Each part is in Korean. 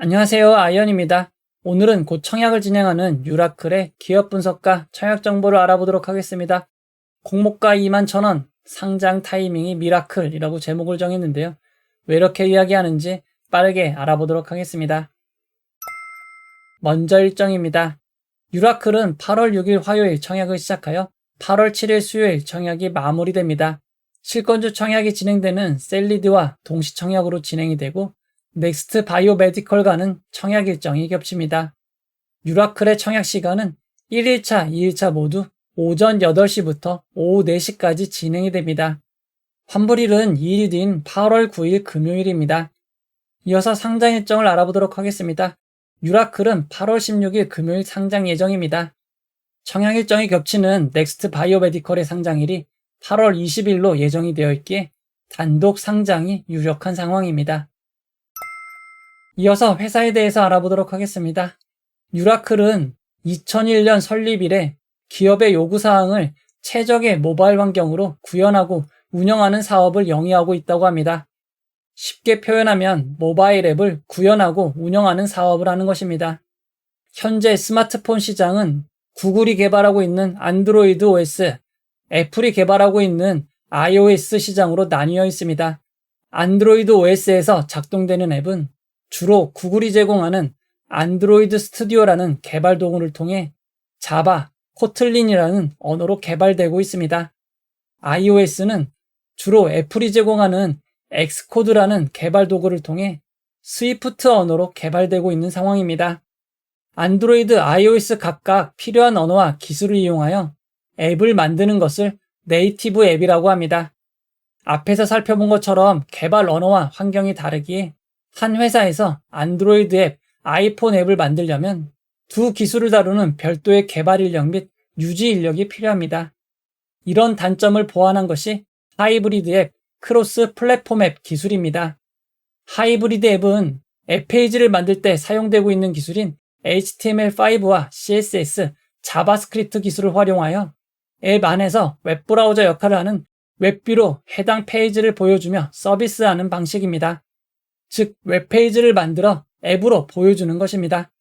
안녕하세요. 아이언입니다. 오늘은 곧 청약을 진행하는 유라클의 기업 분석과 청약 정보를 알아보도록 하겠습니다. 공모가 21,000원, 상장 타이밍이 미라클이라고 제목을 정했는데요. 왜 이렇게 이야기하는지 빠르게 알아보도록 하겠습니다. 먼저 일정입니다. 유라클은 8월 6일 화요일 청약을 시작하여 8월 7일 수요일 청약이 마무리됩니다. 실권주 청약이 진행되는 셀리드와 동시 청약으로 진행이 되고 넥스트 바이오메디컬과는 청약 일정이 겹칩니다. 유라클의 청약 시간은 1일차, 2일차 모두 오전 8시부터 오후 4시까지 진행이 됩니다. 환불일은 2일 뒤인 8월 9일 금요일입니다. 이어서 상장 일정을 알아보도록 하겠습니다. 유라클은 8월 16일 금요일 상장 예정입니다. 청약 일정이 겹치는 넥스트 바이오메디컬의 상장일이 8월 20일로 예정이 되어 있기에 단독 상장이 유력한 상황입니다. 이어서 회사에 대해서 알아보도록 하겠습니다. 유라클은 2001년 설립 이래 기업의 요구사항을 최적의 모바일 환경으로 구현하고 운영하는 사업을 영위하고 있다고 합니다. 쉽게 표현하면 모바일 앱을 구현하고 운영하는 사업을 하는 것입니다. 현재 스마트폰 시장은 구글이 개발하고 있는 안드로이드 OS, 애플이 개발하고 있는 iOS 시장으로 나뉘어 있습니다. 안드로이드 OS에서 작동되는 앱은 주로 구글이 제공하는 안드로이드 스튜디오라는 개발 도구를 통해 자바, 코틀린이라는 언어로 개발되고 있습니다. iOS는 주로 애플이 제공하는 엑스코드라는 개발 도구를 통해 스위프트 언어로 개발되고 있는 상황입니다. 안드로이드, iOS 각각 필요한 언어와 기술을 이용하여 앱을 만드는 것을 네이티브 앱이라고 합니다. 앞에서 살펴본 것처럼 개발 언어와 환경이 다르기에 한 회사에서 안드로이드 앱, 아이폰 앱을 만들려면 두 기술을 다루는 별도의 개발 인력 및 유지 인력이 필요합니다. 이런 단점을 보완한 것이 하이브리드 앱, 크로스 플랫폼 앱 기술입니다. 하이브리드 앱은 앱 페이지를 만들 때 사용되고 있는 기술인 HTML5와 CSS, 자바스크립트 기술을 활용하여 앱 안에서 웹브라우저 역할을 하는 웹뷰로 해당 페이지를 보여주며 서비스하는 방식입니다. 즉, 웹페이지를 만들어 앱으로 보여주는 것입니다.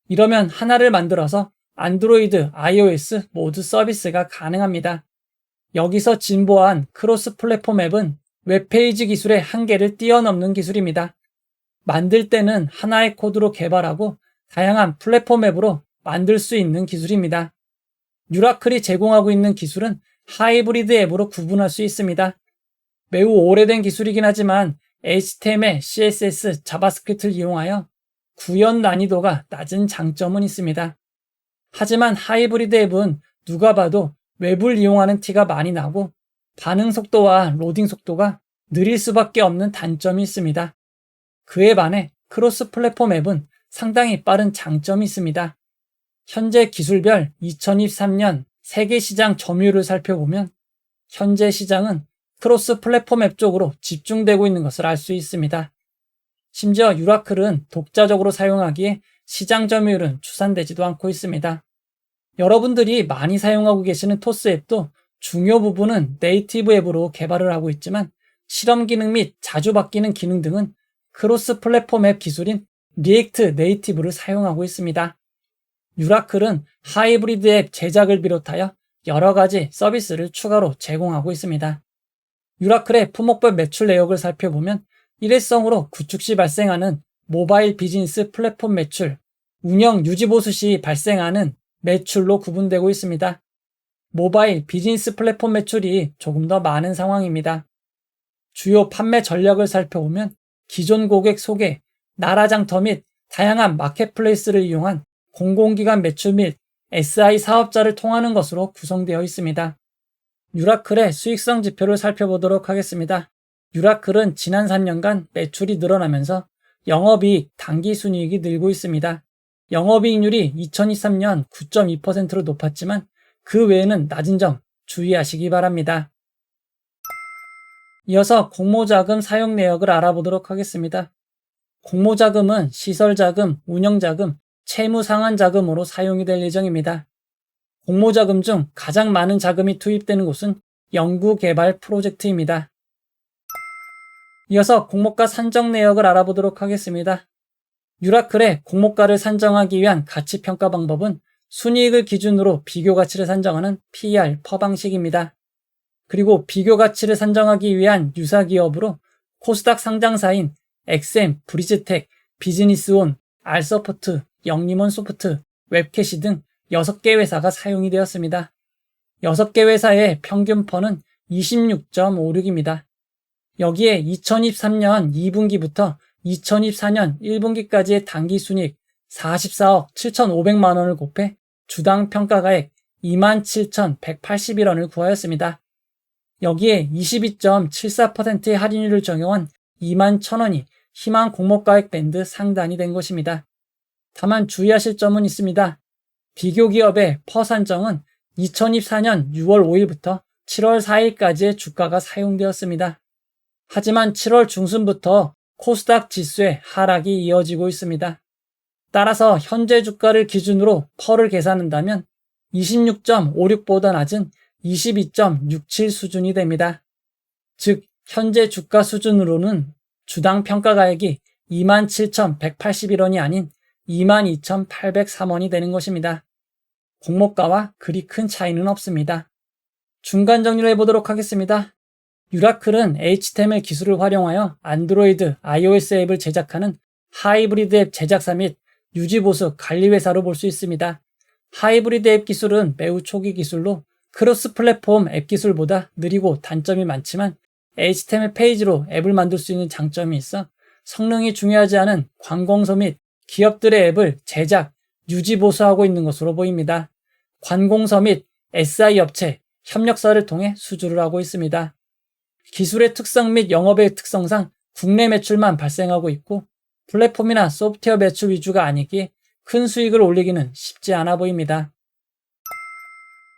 이러면 하나를 만들어서 안드로이드, iOS 모두 서비스가 가능합니다. 여기서 진보한 크로스 플랫폼 앱은 웹페이지 기술의 한계를 뛰어넘는 기술입니다. 만들 때는 하나의 코드로 개발하고 다양한 플랫폼 앱으로 만들 수 있는 기술입니다. 유라클이 제공하고 있는 기술은 하이브리드 앱으로 구분할 수 있습니다. 매우 오래된 기술이긴 하지만 HTML, CSS, 자바스크립트를 이용하여 구현 난이도가 낮은 장점은 있습니다. 하지만 하이브리드 앱은 누가 봐도 웹을 이용하는 티가 많이 나고 반응 속도와 로딩 속도가 느릴 수밖에 없는 단점이 있습니다. 그에 반해 크로스 플랫폼 앱은 상당히 빠른 장점이 있습니다. 현재 기술별 2023년 세계 시장 점유율을 살펴보면 현재 시장은 크로스 플랫폼 앱 쪽으로 집중되고 있는 것을 알 수 있습니다. 심지어 유라클은 독자적으로 사용하기에 시장 점유율은 추산되지도 않고 있습니다. 여러분들이 많이 사용하고 계시는 토스 앱도 중요 부분은 네이티브 앱으로 개발을 하고 있지만 실험 기능 및 자주 바뀌는 기능 등은 크로스 플랫폼 앱 기술인 리액트 네이티브를 사용하고 있습니다. 유라클은 하이브리드 앱 제작을 비롯하여 여러 가지 서비스를 추가로 제공하고 있습니다. 유라클의 품목별 매출 내역을 살펴보면 일회성으로 구축 시 발생하는 모바일 비즈니스 플랫폼 매출, 운영 유지 보수 시 발생하는 매출로 구분되고 있습니다. 모바일 비즈니스 플랫폼 매출이 조금 더 많은 상황입니다. 주요 판매 전략을 살펴보면 기존 고객 소개, 나라장터 및 다양한 마켓플레이스를 이용한 공공기관 매출 및 SI 사업자를 통하는 것으로 구성되어 있습니다. 유라클의 수익성 지표를 살펴보도록 하겠습니다. 유라클은 지난 3년간 매출이 늘어나면서 영업이익, 당기순이익이 늘고 있습니다. 영업이익률이 2023년 9.2%로 높았지만 그 외에는 낮은 점 주의하시기 바랍니다. 이어서 공모자금 사용 내역을 알아보도록 하겠습니다. 공모자금은 시설자금, 운영자금, 채무상환자금으로 사용이 될 예정입니다. 공모자금 중 가장 많은 자금이 투입되는 곳은 연구개발 프로젝트입니다. 이어서 공모가 산정 내역을 알아보도록 하겠습니다. 유라클의 공모가를 산정하기 위한 가치평가 방법은 순이익을 기준으로 비교가치를 산정하는 PER 퍼 방식입니다. 그리고 비교가치를 산정하기 위한 유사기업으로 코스닥 상장사인 엑셈, 브리즈텍, 비즈니스온, 알서포트, 영림원소프트, 웹캐시 등 6개 회사가 사용이 되었습니다. 6개 회사의 평균 퍼는 26.56입니다. 여기에 2023년 2분기부터 2024년 1분기까지의 당기순이익 44억 7,500만 원을 곱해 주당 평가가액 27,181원을 구하였습니다. 여기에 22.74%의 할인율을 적용한 21,000원이 희망 공모가액 밴드 상단이 된 것입니다. 다만 주의하실 점은 있습니다. 비교기업의 퍼 산정은 2024년 6월 5일부터 7월 4일까지의 주가가 사용되었습니다. 하지만 7월 중순부터 코스닥 지수의 하락이 이어지고 있습니다. 따라서 현재 주가를 기준으로 퍼를 계산한다면 26.56보다 낮은 22.67 수준이 됩니다. 즉 현재 주가 수준으로는 주당 평가가액이 27,181원이 아닌 22,803원이 되는 것입니다. 공모가와 그리 큰 차이는 없습니다. 중간 정리를 해보도록 하겠습니다. 유라클은 HTML 기술을 활용하여 안드로이드, iOS 앱을 제작하는 하이브리드 앱 제작사 및 유지보수 관리 회사로 볼 수 있습니다. 하이브리드 앱 기술은 매우 초기 기술로 크로스 플랫폼 앱 기술보다 느리고 단점이 많지만 HTML 페이지로 앱을 만들 수 있는 장점이 있어 성능이 중요하지 않은 관공서 및 기업들의 앱을 제작, 유지보수하고 있는 것으로 보입니다. 관공서 및 SI 업체, 협력사를 통해 수주를 하고 있습니다. 기술의 특성 및 영업의 특성상 국내 매출만 발생하고 있고 플랫폼이나 소프트웨어 매출 위주가 아니기에 큰 수익을 올리기는 쉽지 않아 보입니다.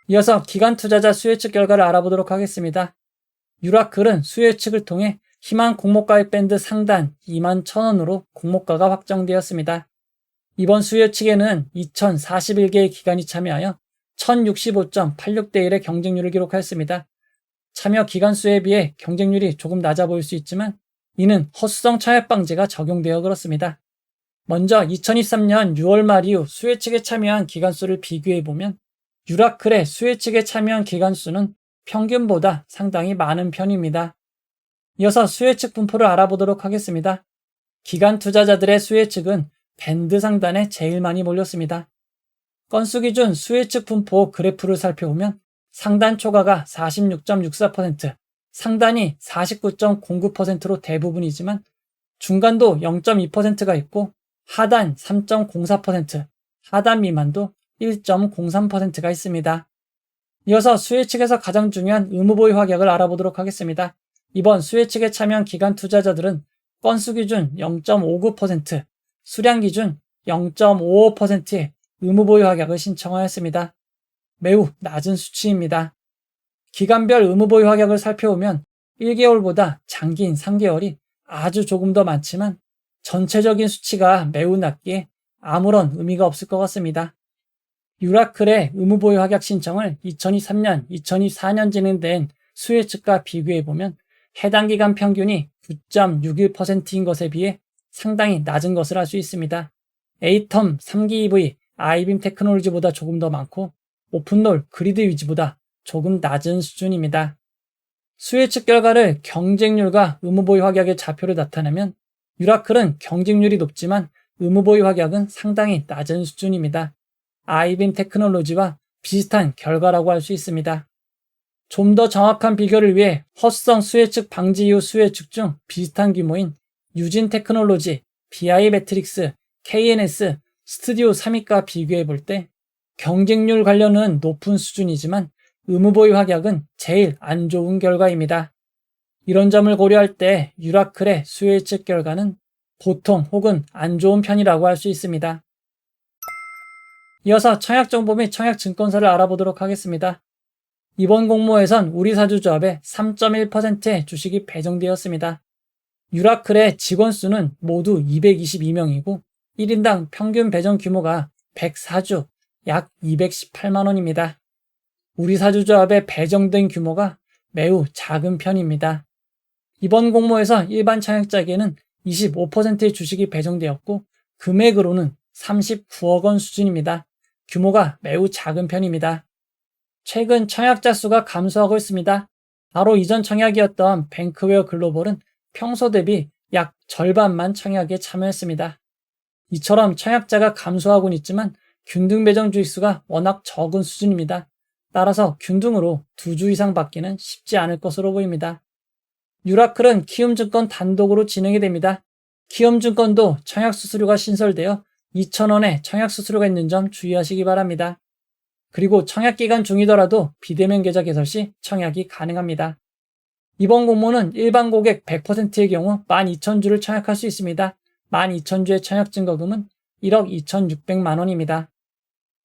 이어서 기관 투자자 수혜측 결과를 알아보도록 하겠습니다. 유라클은 수혜측을 통해 희망 공모가액 밴드 상단 21,000원으로 공모가가 확정되었습니다. 이번 수혜측에는 2041개의 기관이 참여하여 1065.86대 1의 경쟁률을 기록하였습니다. 참여 기관 수에 비해 경쟁률이 조금 낮아 보일 수 있지만 이는 허수성 차액 방지가 적용되어 그렇습니다. 먼저 2023년 6월 말 이후 수혜측에 참여한 기관 수를 비교해보면 유라클의 수혜측에 참여한 기관 수는 평균보다 상당히 많은 편입니다. 이어서 수혜측 분포를 알아보도록 하겠습니다. 기관 투자자들의 수혜측은 밴드 상단에 제일 많이 몰렸습니다. 건수 기준 수혜측 분포 그래프를 살펴보면 상단 초과가 46.64%, 상단이 49.09%로 대부분이지만 중간도 0.2%가 있고 하단 3.04%, 하단 미만도 1.03%가 있습니다. 이어서 수혜측에서 가장 중요한 의무보유 확약을 알아보도록 하겠습니다. 이번 수혜측에 참여한 기관 투자자들은 건수 기준 0.59%, 수량 기준 0.55%의 의무보유 확약을 신청하였습니다. 매우 낮은 수치입니다. 기간별 의무보유 확약을 살펴보면 1개월보다 장기인 3개월이 아주 조금 더 많지만 전체적인 수치가 매우 낮기에 아무런 의미가 없을 것 같습니다. 유라클의 의무보유 확약 신청을 2023년, 2024년 진행된 수혜측과 비교해보면 해당 기간 평균이 9.61%인 것에 비해 상당히 낮은 것을 알 수 있습니다. 에이텀 3기 EV, 아이빔 테크놀로지보다 조금 더 많고 오픈롤 그리드 유지보다 조금 낮은 수준입니다. 수혜측 결과를 경쟁률과 의무보유 확약의 좌표로 나타내면 유라클은 경쟁률이 높지만 의무보유 확약은 상당히 낮은 수준입니다. 아이빔 테크놀로지와 비슷한 결과라고 할 수 있습니다. 좀 더 정확한 비교를 위해 허수성 수혜측 방지 이후 수혜측 중 비슷한 규모인 유진 테크놀로지, BI 매트릭스, KNS, 스튜디오 3위과 비교해 볼 때 경쟁률 관련은 높은 수준이지만 의무보유 확약은 제일 안 좋은 결과입니다. 이런 점을 고려할 때 유라클의 수혜측 결과는 보통 혹은 안 좋은 편이라고 할 수 있습니다. 이어서 청약정보 및 청약증권사를 알아보도록 하겠습니다. 이번 공모에선 우리사주조합의 3.1%의 주식이 배정되었습니다. 유라클의 직원 수는 모두 222명이고 1인당 평균 배정 규모가 104주, 약 218만 원입니다. 우리사주조합의 배정된 규모가 매우 작은 편입니다. 이번 공모에서 일반 청약자에게는 25%의 주식이 배정되었고 금액으로는 39억 원 수준입니다. 규모가 매우 작은 편입니다. 최근 청약자 수가 감소하고 있습니다. 바로 이전 청약이었던 뱅크웨어 글로벌은 평소 대비 약 절반만 청약에 참여했습니다. 이처럼 청약자가 감소하고는 있지만 균등 배정 주식수가 워낙 적은 수준입니다. 따라서 균등으로 2주 이상 받기는 쉽지 않을 것으로 보입니다. 유라클은 키움증권 단독으로 진행이 됩니다. 키움증권도 청약수수료가 신설되어 2,000원의 청약수수료가 있는 점 주의하시기 바랍니다. 그리고 청약기간 중이더라도 비대면 계좌 개설 시 청약이 가능합니다. 이번 공모는 일반 고객 100%의 경우 12,000주를 청약할 수 있습니다. 12,000주의 청약 증거금은 1억 2,600만 원입니다.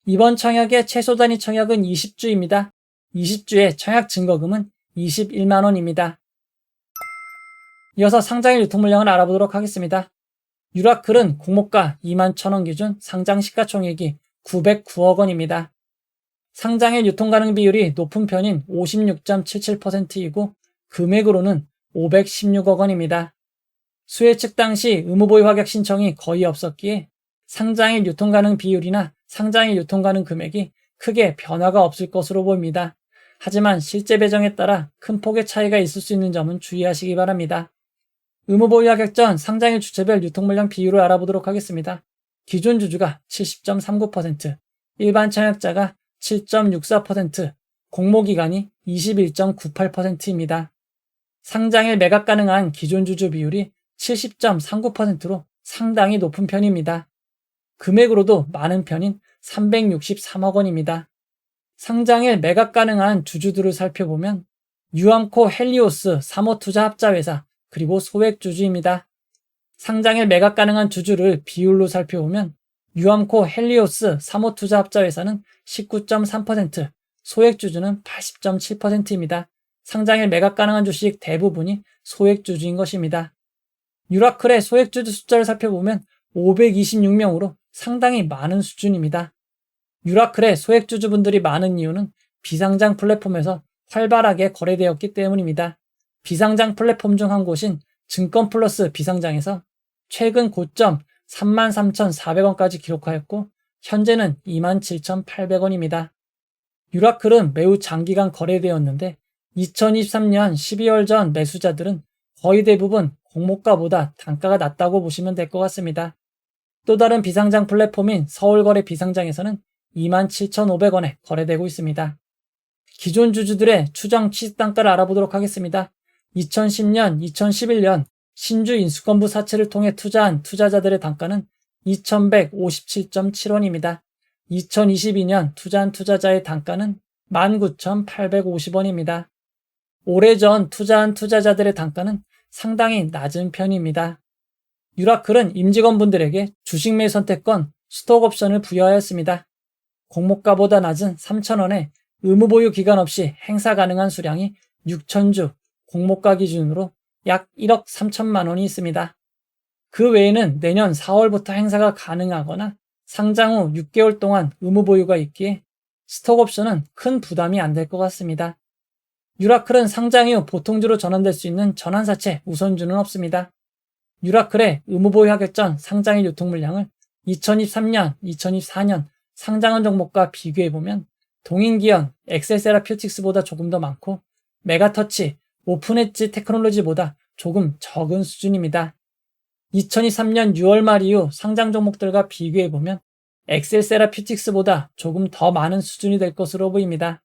이번 청약의 최소 단위 청약은 20주입니다. 20주의 청약 증거금은 21만 원입니다. 이어서 상장일 유통 물량을 알아보도록 하겠습니다. 유라클은 공모가 21,000원 기준 상장 시가총액이 909억 원입니다. 상장일 유통 가능 비율이 높은 편인 56.77%이고 금액으로는 516억 원입니다. 수혜 측 당시 의무보유 확약 신청이 거의 없었기에 상장일 유통 가능 비율이나 상장일 유통 가능 금액이 크게 변화가 없을 것으로 보입니다. 하지만 실제 배정에 따라 큰 폭의 차이가 있을 수 있는 점은 주의하시기 바랍니다. 의무보유 확약 전 상장일 주체별 유통 물량 비율을 알아보도록 하겠습니다. 기존 주주가 70.39%, 일반 청약자가 7.64%, 공모기간이 21.98%입니다. 상장일 매각 가능한 기존 주주 비율이 70.39%로 상당히 높은 편입니다. 금액으로도 많은 편인 363억 원입니다. 상장일 매각 가능한 주주들을 살펴보면 유암코 헬리오스 사모투자 합자회사 그리고 소액주주입니다. 상장일 매각 가능한 주주를 비율로 살펴보면 유암코 헬리오스 사모투자 합자회사는 19.3%, 소액주주는 80.7%입니다. 상장일 매각 가능한 주식 대부분이 소액주주인 것입니다. 유라클의 소액주주 숫자를 살펴보면 526명으로 상당히 많은 수준입니다. 유라클의 소액주주분들이 많은 이유는 비상장 플랫폼에서 활발하게 거래되었기 때문입니다. 비상장 플랫폼 중 한 곳인 증권플러스 비상장에서 최근 고점 33,400원까지 기록하였고 현재는 27,800원입니다. 유라클은 매우 장기간 거래되었는데 2023년 12월 전 매수자들은 거의 대부분 공모가보다 단가가 낮다고 보시면 될 것 같습니다. 또 다른 비상장 플랫폼인 서울거래 비상장에서는 27,500원에 거래되고 있습니다. 기존 주주들의 추정 취득단가를 알아보도록 하겠습니다. 2010년, 2011년 신주 인수권부 사채를 통해 투자한 투자자들의 단가는 2,157.7원입니다. 2022년 투자한 투자자의 단가는 19,850원입니다. 오래전 투자한 투자자들의 단가는 상당히 낮은 편입니다. 유라클은 임직원분들에게 주식 매수 선택권, 스톡옵션을 부여하였습니다. 공모가보다 낮은 3,000원에 의무보유 기간 없이 행사 가능한 수량이 6,000주, 공모가 기준으로 약 1억 3천만 원이 있습니다. 그 외에는 내년 4월부터 행사가 가능하거나 상장 후 6개월 동안 의무보유가 있기에 스톡옵션은 큰 부담이 안 될 것 같습니다. 유라클은 상장 이후 보통주로 전환될 수 있는 전환사채 우선주는 없습니다. 유라클의 의무보유 하격 전 상장일 유통 물량을 2023년, 2024년 상장한 종목과 비교해보면 동인기현, 엑셀세라퓨틱스보다 조금 더 많고 메가터치, 오픈엣지 테크놀로지보다 조금 적은 수준입니다. 2023년 6월 말 이후 상장 종목들과 비교해보면 엑셀세라퓨틱스보다 조금 더 많은 수준이 될 것으로 보입니다.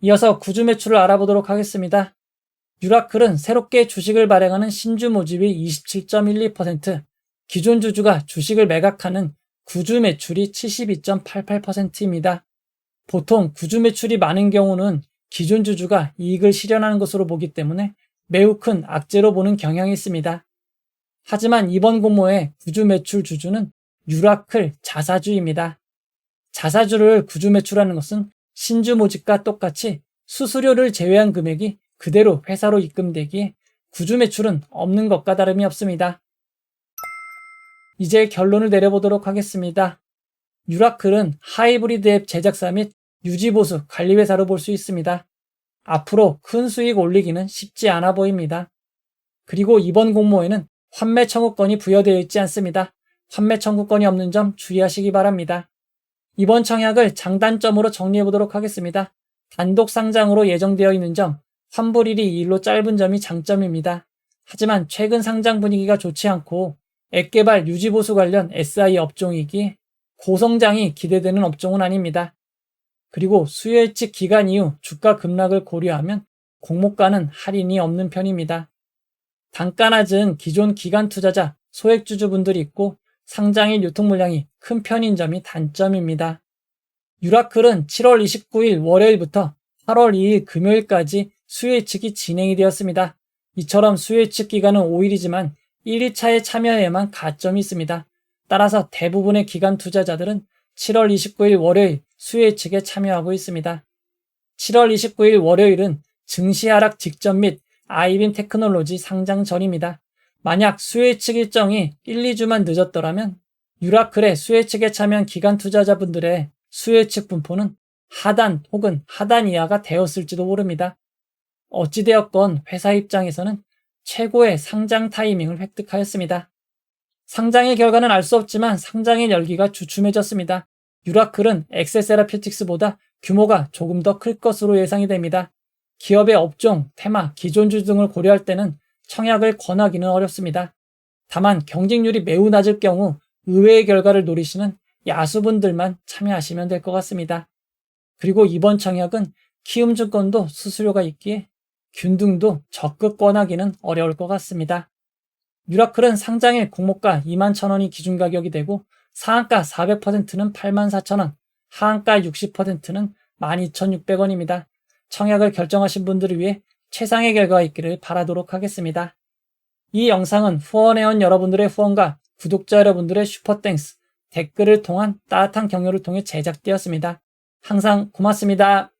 이어서 구주 매출을 알아보도록 하겠습니다. 유라클은 새롭게 주식을 발행하는 신주 모집이 27.12%, 기존 주주가 주식을 매각하는 구주 매출이 72.88%입니다. 보통 구주 매출이 많은 경우는 기존 주주가 이익을 실현하는 것으로 보기 때문에 매우 큰 악재로 보는 경향이 있습니다. 하지만 이번 공모의 구주 매출 주주는 유라클 자사주입니다. 자사주를 구주 매출하는 것은 신주 모집과 똑같이 수수료를 제외한 금액이 그대로 회사로 입금되기에 구주 매출은 없는 것과 다름이 없습니다. 이제 결론을 내려보도록 하겠습니다. 유라클은 하이브리드 앱 제작사 및 유지보수 관리회사로 볼 수 있습니다. 앞으로 큰 수익 올리기는 쉽지 않아 보입니다. 그리고 이번 공모에는 환매 청구권이 부여되어 있지 않습니다. 환매 청구권이 없는 점 주의하시기 바랍니다. 이번 청약을 장단점으로 정리해 보도록 하겠습니다. 단독 상장으로 예정되어 있는 점, 환불일이 2일로 짧은 점이 장점입니다. 하지만 최근 상장 분위기가 좋지 않고 앱개발 유지보수 관련 SI 업종이기에 고성장이 기대되는 업종은 아닙니다. 그리고 수요예측 기간 이후 주가 급락을 고려하면 공모가는 할인이 없는 편입니다. 단가 낮은 기존 기관 투자자, 소액주주분들이 있고 상장일 유통 물량이 큰 편인 점이 단점입니다. 유라클은 7월 29일 월요일부터 8월 2일 금요일까지 수요예측이 진행이 되었습니다. 이처럼 수요예측 기간은 5일이지만 1, 2차에 참여해야만 가점이 있습니다. 따라서 대부분의 기관 투자자들은 7월 29일 월요일 수요예측에 참여하고 있습니다. 7월 29일 월요일은 증시 하락 직전 및 아이빔 테크놀로지 상장 전입니다. 만약 수요예측 일정이 1, 2주만 늦었더라면 유라클의 수요예측에 참여한 기관 투자자분들의 수요예측 분포는 하단 혹은 하단 이하가 되었을지도 모릅니다. 어찌되었건 회사 입장에서는 최고의 상장 타이밍을 획득하였습니다. 상장의 결과는 알 수 없지만 상장의 열기가 주춤해졌습니다. 유라클은 엑세세라퓨틱스보다 규모가 조금 더 클 것으로 예상이 됩니다. 기업의 업종, 테마, 기존주 등을 고려할 때는 청약을 권하기는 어렵습니다. 다만 경쟁률이 매우 낮을 경우 의외의 결과를 노리시는 야수분들만 참여하시면 될 것 같습니다. 그리고 이번 청약은 키움증권도 수수료가 있기에 균등도 적극 권하기는 어려울 것 같습니다. 유라클은 상장일 공모가 21,000원이 기준 가격이 되고 상한가 400%는 84,000원, 하한가 60%는 12,600원입니다. 청약을 결정하신 분들을 위해 최상의 결과가 있기를 바라도록 하겠습니다. 이 영상은 후원해온 여러분들의 후원과 구독자 여러분들의 슈퍼땡스, 댓글을 통한 따뜻한 격려를 통해 제작되었습니다. 항상 고맙습니다.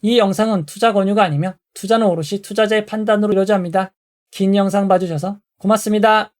이 영상은 투자 권유가 아니며 투자는 오롯이 투자자의 판단으로 이루어져 합니다. 긴 영상 봐주셔서 고맙습니다.